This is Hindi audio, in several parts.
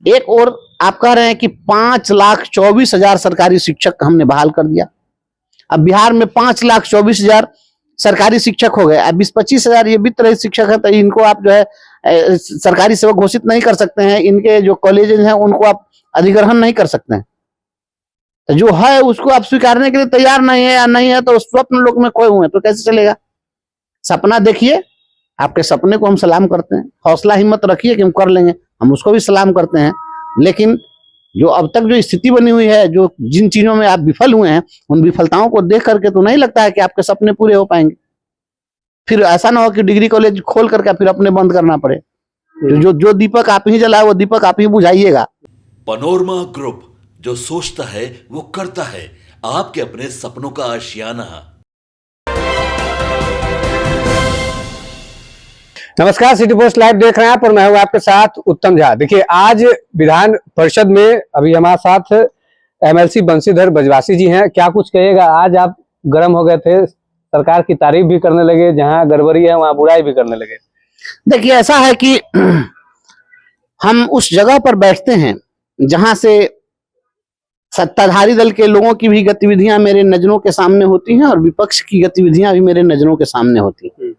एक और आप कह रहे हैं कि 5,24,000 सरकारी शिक्षक हमने बहाल कर दिया। अब बिहार में 5,24,000 सरकारी शिक्षक हो गए। अब 20-25,000 ये वित्त रहित शिक्षक है, तो इनको आप जो है सरकारी सेवक घोषित नहीं कर सकते हैं। इनके जो कॉलेजेस हैं उनको आप अधिग्रहण नहीं कर सकते हैं। तो जो है उसको आप स्वीकारने के लिए तैयार नहीं है, या नहीं है तो स्वप्न लोक में खोए हुए हैं, तो कैसे चलेगा। सपना देखिए, आपके सपने को हम सलाम करते हैं। हौसला हिम्मत रखिए कि हम कर लेंगे, हम उसको भी सलाम करते हैं। लेकिन जो अब तक जो स्थिति बनी हुई है, जो जिन चीजों में आप विफल हुए हैं, उन विफलताओं को देख करके तो नहीं लगता है कि आपके सपने पूरे हो पाएंगे। फिर ऐसा ना हो कि डिग्री कॉलेज खोल करके फिर अपने बंद करना पड़े। जो दीपक आप ही जलाए वो दीपक आप ही बुझाइएगा। पनोरमा ग्रुप, जो सोचता है वो करता है। आपके अपने सपनों का आशियाना। नमस्कार, सिटी पोस्ट लाइव देख रहे हैं आप और मैं हूं आपके साथ उत्तम झा। देखिए, आज विधान परिषद में अभी हमारे साथ एमएलसी बंशीधर बजवासी जी हैं। क्या कुछ कहिएगा, आज आप गर्म हो गए थे, सरकार की तारीफ भी करने लगे, जहां गड़बड़ी है वहां बुराई भी करने लगे। देखिए, ऐसा है कि हम उस जगह पर बैठते हैं जहां से सत्ताधारी दल के लोगों की भी गतिविधियां मेरे नजरों के सामने होती हैं और विपक्ष की गतिविधियां भी मेरे नजरों के सामने होती हैं।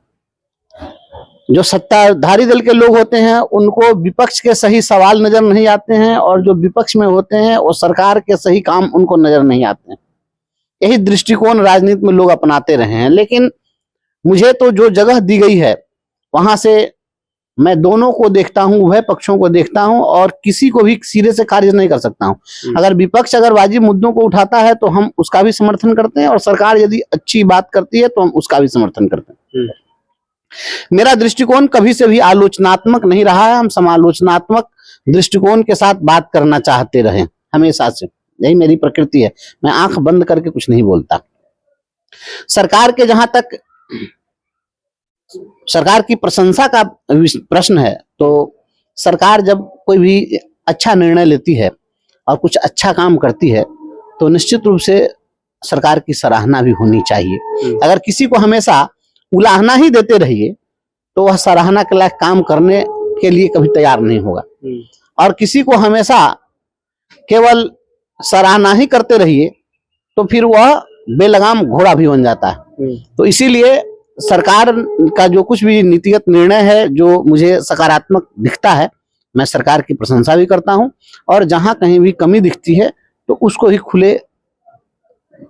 जो सत्ताधारी दल के लोग होते हैं उनको विपक्ष के सही सवाल नजर नहीं आते हैं, और जो विपक्ष में होते हैं वो सरकार के सही काम उनको नजर नहीं आते हैं। यही दृष्टिकोण राजनीति में लोग अपनाते रहे हैं। लेकिन मुझे तो जो जगह दी गई है वहां से मैं दोनों को देखता हूं, उभय पक्षों को देखता हूं, और किसी को भी सिरे से खारिज नहीं कर सकता हूं। अगर विपक्ष अगर वाजिब मुद्दों को उठाता है तो हम उसका भी समर्थन करते हैं, और सरकार यदि अच्छी बात करती है तो हम उसका भी समर्थन करते हैं। मेरा दृष्टिकोण कभी से भी आलोचनात्मक नहीं रहा है। हम समालोचनात्मक दृष्टिकोण के साथ बात करना चाहते रहे हमेशा से, यही मेरी प्रकृति है। मैं आंख बंद करके कुछ नहीं बोलता। सरकार के जहां तक सरकार की प्रशंसा का प्रश्न है, तो सरकार जब कोई भी अच्छा निर्णय लेती है और कुछ अच्छा काम करती है तो निश्चित रूप से सरकार की सराहना भी होनी चाहिए। अगर किसी को हमेशा उलाहना ही देते रहिए तो वह सराहना के लायक काम करने के लिए कभी तैयार नहीं होगा, और किसी को हमेशा केवल सराहना ही करते रहिए तो फिर वह बेलगाम घोड़ा भी बन जाता है। तो इसीलिए सरकार का जो कुछ भी नीतिगत निर्णय है जो मुझे सकारात्मक दिखता है, मैं सरकार की प्रशंसा भी करता हूं, और जहां कहीं भी कमी दिखती है तो उसको ही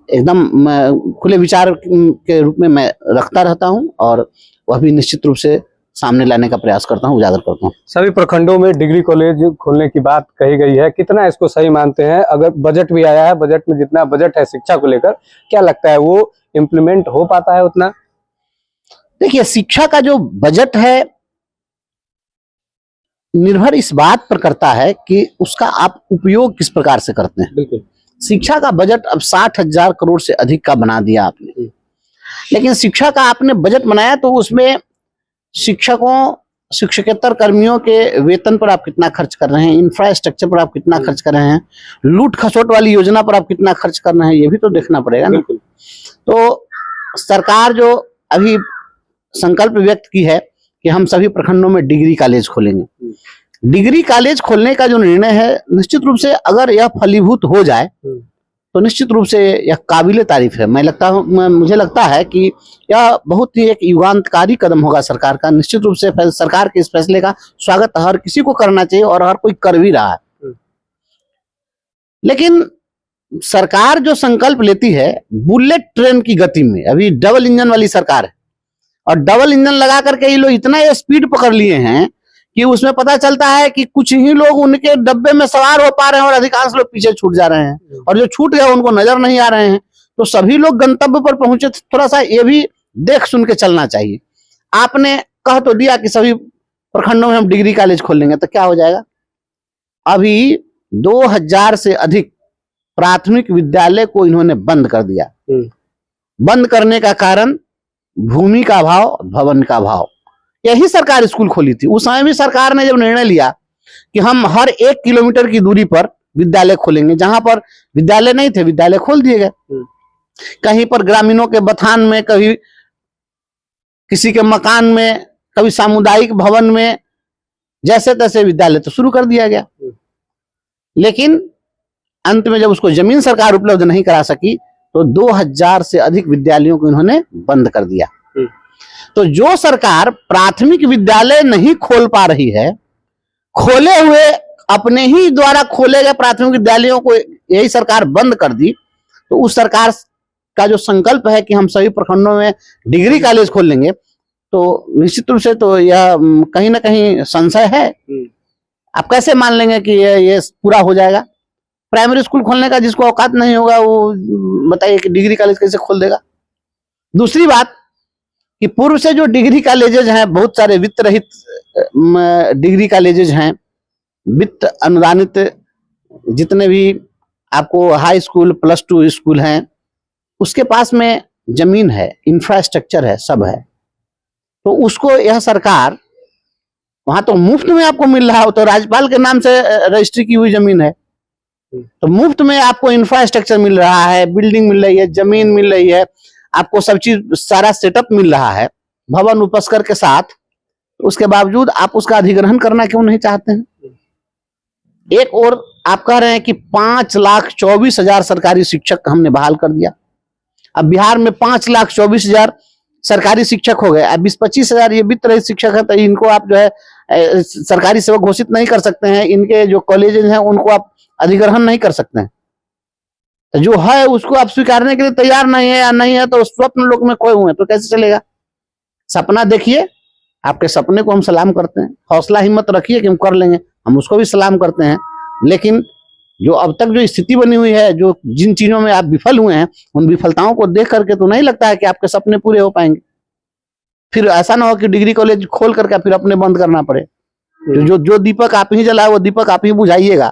एकदम खुले विचार के रूप में मैं रखता रहता हूं, और वह भी निश्चित रूप से सामने लाने का प्रयास करता हूं, उजागर करता हूं। सभी प्रखंडों में डिग्री कॉलेज खोलने की बात कही गई है, कितना इसको सही मानते हैं? अगर बजट भी आया है, बजट में जितना बजट है शिक्षा को लेकर, क्या लगता है वो इम्प्लीमेंट हो पाता है उतना? देखिए, शिक्षा का जो बजट है निर्भर इस बात पर करता है कि उसका आप उपयोग किस प्रकार से करते हैं। बिल्कुल। शिक्षा का बजट अब 60,000 करोड़ से अधिक का बना दिया आपने, लेकिन शिक्षा का आपने बजट बनाया तो उसमें शिक्षकों, शिक्षकेतर कर्मियों के वेतन पर आप कितना खर्च कर रहे हैं, इंफ्रास्ट्रक्चर पर आप कितना खर्च कर रहे हैं, लूट खसोट वाली योजना पर आप कितना खर्च कर रहे हैं, ये भी तो देखना पड़ेगा ना। तो सरकार जो अभी संकल्प व्यक्त की है कि हम सभी प्रखंडों में डिग्री कॉलेज खोलेंगे, डिग्री कॉलेज खोलने का जो निर्णय है, निश्चित रूप से अगर यह फलीभूत हो जाए तो निश्चित रूप से यह काबिले तारीफ है। मुझे लगता है कि यह बहुत ही एक युगांतकारी कदम होगा सरकार का। निश्चित रूप से सरकार के इस फैसले का स्वागत हर किसी को करना चाहिए, और हर कोई कर भी रहा है। लेकिन सरकार जो संकल्प लेती है बुलेट ट्रेन की गति में, अभी डबल इंजन वाली सरकार है, और डबल इंजन लगा करके ये लोग इतना स्पीड पकड़ लिए हैं कि उसमें पता चलता है कि कुछ ही लोग उनके डब्बे में सवार हो पा रहे हैं और अधिकांश लोग पीछे छूट जा रहे हैं, और जो छूट गए उनको नजर नहीं आ रहे हैं। तो सभी लोग गंतव्य पर पहुंचे, थोड़ा सा ये भी देख सुन के चलना चाहिए। आपने कह तो दिया कि सभी प्रखंडों में हम डिग्री कॉलेज खोल लेंगे, तो क्या हो जाएगा? अभी 2000 से अधिक प्राथमिक विद्यालय को इन्होंने बंद कर दिया। बंद करने का कारण भूमि का अभाव, भवन का अभाव। यही सरकार स्कूल खोली थी। उस समय भी सरकार ने जब निर्णय लिया कि हम हर 1 किलोमीटर की दूरी पर विद्यालय खोलेंगे, जहां पर विद्यालय नहीं थे विद्यालय खोल दिए गए। कहीं पर ग्रामीणों के बथान में, कभी किसी के मकान में, कभी सामुदायिक भवन में, जैसे तैसे विद्यालय तो शुरू कर दिया गया। लेकिन अंत में जब उसको जमीन सरकार उपलब्ध नहीं करा सकी तो 2000 से अधिक विद्यालयों को इन्होंने बंद कर दिया। तो जो सरकार प्राथमिक विद्यालय नहीं खोल पा रही है, खोले हुए अपने ही द्वारा खोले गए प्राथमिक विद्यालयों को यही सरकार बंद कर दी, तो उस सरकार का जो संकल्प है कि हम सभी प्रखंडों में डिग्री कॉलेज खोल लेंगे, तो निश्चित रूप से तो यह कहीं ना कहीं संशय है। आप कैसे मान लेंगे कि ये पूरा हो जाएगा? प्राइमरी स्कूल खोलने का जिसको औकात नहीं होगा वो बताइए कि डिग्री कॉलेज कैसे खोल देगा? दूसरी बात कि पूर्व से जो डिग्री कॉलेजेज हैं, बहुत सारे वित्त रहित डिग्री कॉलेजेज हैं, वित्त अनुदानित जितने भी आपको हाई स्कूल +2 स्कूल हैं, उसके पास में जमीन है, इंफ्रास्ट्रक्चर है, सब है, तो उसको यह सरकार वहां तो मुफ्त में आपको मिल रहा हो, तो राज्यपाल के नाम से रजिस्ट्री की हुई जमीन है, तो मुफ्त में आपको इंफ्रास्ट्रक्चर मिल रहा है, बिल्डिंग मिल रही है, जमीन मिल रही है, आपको सब चीज सारा सेटअप मिल रहा है भवन उपस्कर के साथ, उसके बावजूद आप उसका अधिग्रहण करना क्यों नहीं चाहते हैं? एक और आप कह रहे हैं कि 5,24,000 सरकारी शिक्षक हमने बहाल कर दिया। अब बिहार में 5,24,000 सरकारी शिक्षक हो गए। अब 20-25,000 ये वित्त रहित शिक्षक है, तो इनको आप जो है सरकारी सेवक घोषित नहीं कर सकते हैं, इनके जो कॉलेजेस हैं उनको आप अधिग्रहण नहीं कर सकते हैं। तो जो है उसको आप स्वीकारने के लिए तैयार नहीं है, या नहीं है तो स्वप्न लोक में खोए हुए हैं, तो कैसे चलेगा? सपना देखिए, आपके सपने को हम सलाम करते हैं, हौसला हिम्मत रखिए कि हम कर लेंगे, हम उसको भी सलाम करते हैं। लेकिन जो अब तक जो स्थिति बनी हुई है, जो जिन चीजों में आप विफल हुए हैं, उन विफलताओं को देख करके तो नहीं लगता है कि आपके सपने पूरे हो पाएंगे। फिर ऐसा ना हो कि डिग्री कॉलेज खोल करके फिर अपने बंद करना पड़े। जो दीपक आप ही जलाए वो दीपक आप ही बुझाइएगा।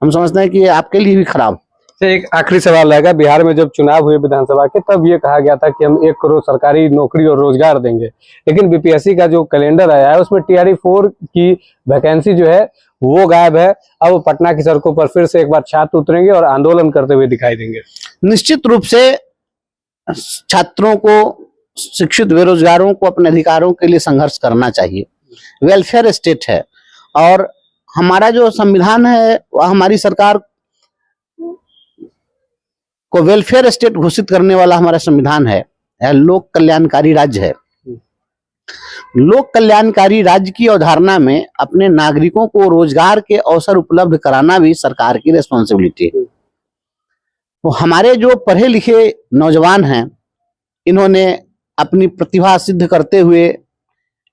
हम समझते हैं कि ये आपके लिए भी खराब। एक आखिरी सवाल रहेगा, बिहार में जब चुनाव हुए विधानसभा के, तब ये कहा गया था कि हम 1 करोड़ सरकारी नौकरी और रोजगार देंगे, लेकिन बीपीएससी का जो कैलेंडर आया है उसमें TRE-4 की वैकेंसी जो है वो गायब है। अब पटना की सड़कों पर फिर से एक बार छात्र उतरेंगे और आंदोलन करते हुए दिखाई देंगे। निश्चित रूप से छात्रों को, शिक्षित बेरोजगारों को अपने अधिकारों के लिए संघर्ष करना चाहिए। वेलफेयर स्टेट है और हमारा जो संविधान है वह हमारी सरकार को वेलफेयर स्टेट घोषित करने वाला हमारा संविधान है। लोक कल्याणकारी राज्य है। लोक कल्याणकारी राज्य की अवधारणा में अपने नागरिकों को रोजगार के अवसर उपलब्ध कराना भी सरकार की रिस्पॉन्सिबिलिटी है। तो हमारे जो पढ़े लिखे नौजवान हैं, इन्होंने अपनी प्रतिभा सिद्ध करते हुए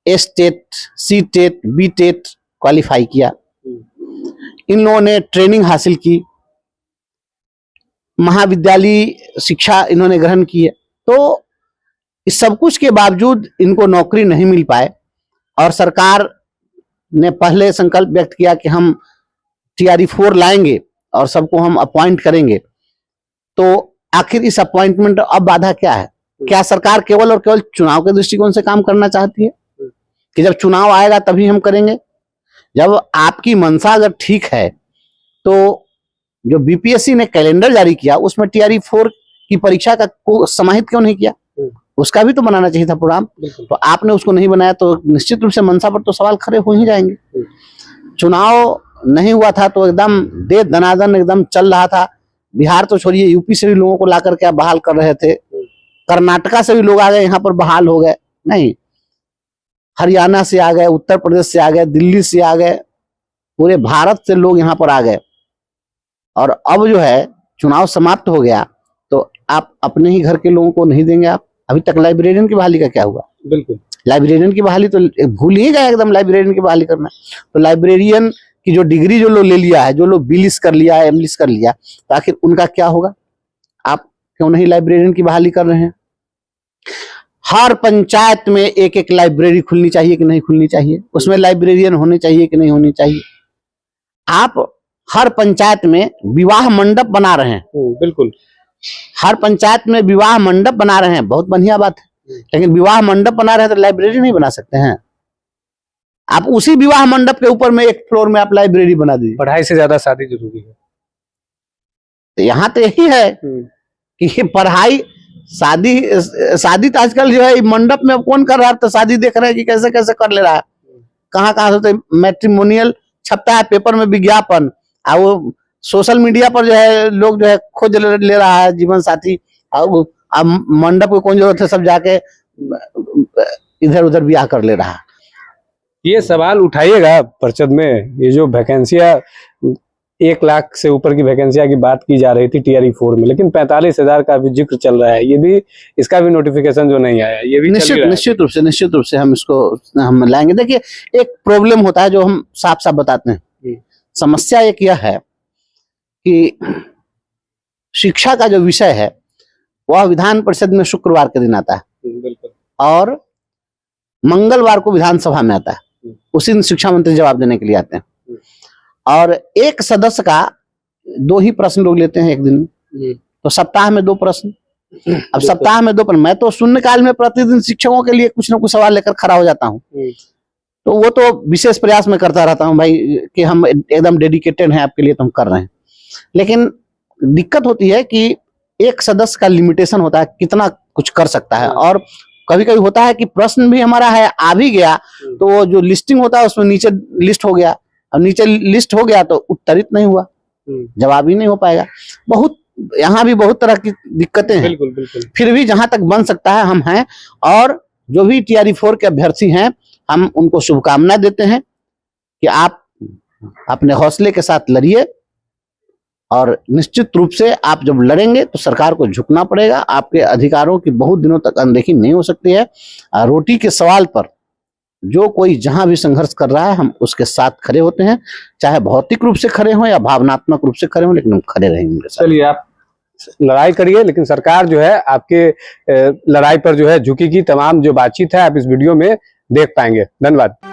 टेट, C-टेट, B-टेट क्वालिफाई किया। इन लोगों ने ट्रेनिंग हासिल की, महाविद्यालयी शिक्षा इन्होंने ग्रहण की है। तो इस सब कुछ के बावजूद इनको नौकरी नहीं मिल पाए और सरकार ने पहले संकल्प व्यक्त किया कि हम TRE-4 लाएंगे और सबको हम अपॉइंट करेंगे। तो आखिर इस अपॉइंटमेंट अब बाधा क्या है? क्या सरकार केवल और केवल चुनाव के दृष्टिकोण से काम करना चाहती है कि जब चुनाव आएगा तभी हम करेंगे? जब आपकी मंशा अगर ठीक है तो जो बीपीएससी ने कैलेंडर जारी किया उसमें TRE-4 की परीक्षा का समाहित क्यों नहीं किया? उसका भी तो बनाना चाहिए था प्रोग्राम। तो आपने उसको नहीं बनाया, तो निश्चित रूप से मंशा पर तो सवाल खड़े हो ही जाएंगे। चुनाव नहीं हुआ था तो एकदम दे दनादन एकदम चल रहा था। बिहार तो छोड़िए, यूपी से भी लोगों को ला करके आप बहाल कर रहे थे, कर्नाटका से भी लोग आ गए, यहाँ पर बहाल हो गए, नहीं हरियाणा से आ गए, उत्तर प्रदेश से आ गए, दिल्ली से आ गए, पूरे भारत से लोग यहाँ पर आ गए। और अब जो है चुनाव समाप्त हो गया तो आप अपने ही घर के लोगों को नहीं देंगे। आप अभी तक लाइब्रेरियन की बहाली का क्या हुआ? बिल्कुल, लाइब्रेरियन की बहाली तो भूल ही गए एकदम, लाइब्रेरियन की बहाली करना। तो लाइब्रेरियन की जो डिग्री जो लोग ले लिया है, जो लोग B.Lic कर लिया है, M.Lic कर लिया, तो आखिर उनका क्या होगा? आप क्यों नहीं लाइब्रेरियन की बहाली कर रहे हैं? हर पंचायत में एक एक लाइब्रेरी खुलनी चाहिए कि नहीं खुलनी चाहिए? उसमें लाइब्रेरियन होने चाहिए कि नहीं होनी चाहिए? आप हर पंचायत में विवाह मंडप बना रहे हैं। बिल्कुल, हर पंचायत में विवाह मंडप बना रहे हैं, बहुत बढ़िया बात है, लेकिन विवाह मंडप बना रहे हैं तो लाइब्रेरी नहीं बना सकते हैं? आप उसी विवाह मंडप के ऊपर में एक फ्लोर में आप लाइब्रेरी बना दीजिए। पढ़ाई से ज्यादा शादी जरूरी है। तो यहाँ तो यही है कि ये पढ़ाई, शादी तो आजकल जो है मंडप में कौन कर रहा है? तो शादी देख रहे हैं कि कैसे कैसे कर ले रहा है, कहाँ कहाँ से। मैट्रिमोनियल छपता है पेपर में विज्ञापन, और वो सोशल मीडिया पर जो है लोग जो है खोज ले रहा है जीवन साथी। अब मंडप को कौन जरूरत है, सब जाके इधर उधर ब्याह कर ले रहा है। ये सवाल उठाइएगा परिषद में। ये जो वैकेंसियां 1 लाख से ऊपर की वैकेंसियां की बात की जा रही थी TRE 4 में, लेकिन 45,000 का भी जिक्र चल रहा है। ये भी, इसका भी नोटिफिकेशन जो नहीं आया, ये भी निश्चित रूप से हम इसको हम लाएंगे। देखिए, एक प्रॉब्लम होता है जो हम साफ साफ बताते हैं। समस्या एक यह है कि शिक्षा का जो विषय है वह विधान परिषद में शुक्रवार के दिन आता है और मंगलवार को विधानसभा में आता है। उसी दिन शिक्षा मंत्री जवाब देने के लिए आते हैं और एक सदस्य का 2 ही प्रश्न लोग लेते हैं एक दिन में। तो सप्ताह में 2 प्रश्न। अब सप्ताह में 2 प्रश्न, मैं तो शून्यकाल में प्रतिदिन शिक्षकों के लिए कुछ ना कुछ सवाल लेकर खड़ा हो जाता हूँ। तो वो तो विशेष प्रयास में करता रहता हूँ भाई कि हम एकदम डेडिकेटेड हैं आपके लिए, तो हम कर रहे हैं। लेकिन दिक्कत होती है कि एक सदस्य का लिमिटेशन होता है कितना कुछ कर सकता है, और कभी कभी होता है कि प्रश्न भी हमारा है, आ भी गया तो वो जो लिस्टिंग होता है उसमें नीचे लिस्ट हो गया, और नीचे लिस्ट हो गया तो उत्तरित नहीं हुआ, जवाब ही नहीं हो पाएगा। बहुत यहाँ भी बहुत तरह की दिक्कतें हैं। बिल्कुल। फिर भी जहां तक बन सकता है हम हैं, और जो भी TRE 4 के अभ्यर्थी हैं हम उनको शुभकामनाएं देते हैं कि आप अपने हौसले के साथ लड़िए, और निश्चित रूप से आप जब लड़ेंगे तो सरकार को झुकना पड़ेगा। आपके अधिकारों की बहुत दिनों तक अनदेखी नहीं हो सकती है। रोटी के सवाल पर जो कोई जहां भी संघर्ष कर रहा है हम उसके साथ खड़े होते हैं, चाहे भौतिक रूप से खड़े हों या भावनात्मक रूप से खड़े हों, लेकिन हम खड़े रहेंगे। चलिए, आप लड़ाई करिए, लेकिन सरकार जो है आपके लड़ाई पर जो है झुकेगी। तमाम जो बातचीत है आप इस वीडियो में देख पाएंगे। धन्यवाद।